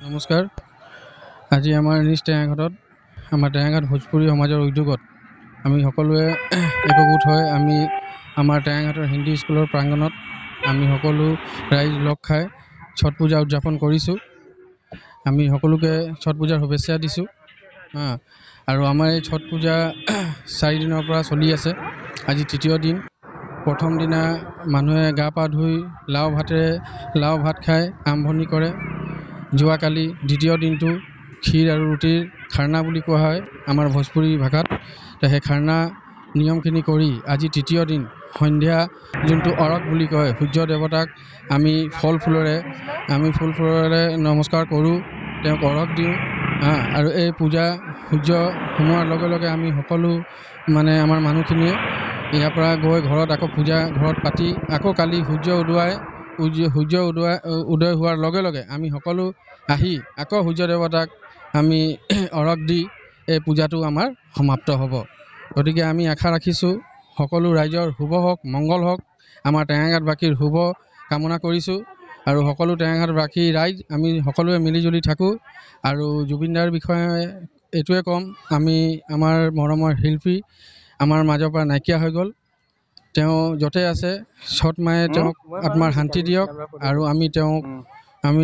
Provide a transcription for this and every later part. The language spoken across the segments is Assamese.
নমস্কাৰ। আজি আমাৰ নিজ টেঙাঘাটত আমাৰ টেঙাঘাট ভোজপুৰী সমাজৰ উদ্যোগত আমি সকলোৱে একগোট হৈ আমি আমাৰ টেঙাঘাটৰ হিন্দী স্কুলৰ প্ৰাংগণত আমি সকলো ৰাইজ লগ খাই ছট পূজা উদযাপন কৰিছোঁ। আমি সকলোকে ছট পূজাৰ শুভেচ্ছা দিছোঁ। আৰু আমাৰ এই ছট পূজা 4 দিনৰ পৰা চলি আছে। আজি তৃতীয় দিন। প্ৰথম দিনা মানুহে গা পা ধুই লাও ভাত খাই আৰম্ভণি কৰে। যোৱাকালি দ্বিতীয় দিনটো ক্ষীৰ আৰু ৰুটিৰ খাৰনা বুলি কোৱা হয় আমাৰ ভোজপুৰী ভাষাত। সেই খাৰনা নিয়মখিনি কৰি আজি তৃতীয় দিন সন্ধিয়া যোনটো অৰগ বুলি কয়, সূৰ্য দেৱতাক আমি ফল ফুলেৰে নমস্কাৰ কৰোঁ, তেওঁক অৰগ দিওঁ। আৰু এই পূজা সূৰ্য সোমোৱাৰ লগে লগে আমি সকলো আমাৰ মানুহখিনিয়ে ইয়াৰ পৰা গৈ ঘৰত আকৌ পূজা ঘৰত পাতি আকৌ কালি সূৰ্য উদয় হোৱাৰ লগে লগে আমি সকলো আহি আকৌ সূৰ্য দেৱতাক আমি অৰগ দি এই পূজাটো আমাৰ সমাপ্ত হ'ব। গতিকে আমি আশা ৰাখিছোঁ সকলো ৰাইজৰ শুভ হওক, মংগল হওক। আমাৰ টেঙাঘাটবাসীৰ শুভ কামনা কৰিছোঁ। আৰু সকলো টেঙাঘাটবাসী ৰাইজ আমি সকলোৱে মিলিজুলি থাকোঁ। আৰু জুবিনদাৰ বিষয়ে এইটোৱে ক'ম, আমাৰ মৰমৰ শিল্পী আমাৰ মাজৰ পৰা নাইকিয়া হৈ গ'ল। তেওঁ য'তে আছে ছট মায়ে তেওঁক আত্মাৰ শান্তি দিয়ক। আৰু আমি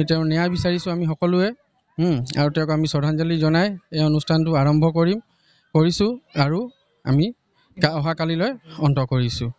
তেওঁৰ ন্যায় বিচাৰিছোঁ আমি সকলোৱে। আৰু তেওঁক আমি শ্ৰদ্ধাঞ্জলি জনাই এই অনুষ্ঠানটো আৰম্ভ কৰিছোঁ আৰু আমি অহা কালিলৈ অন্ত কৰিছোঁ।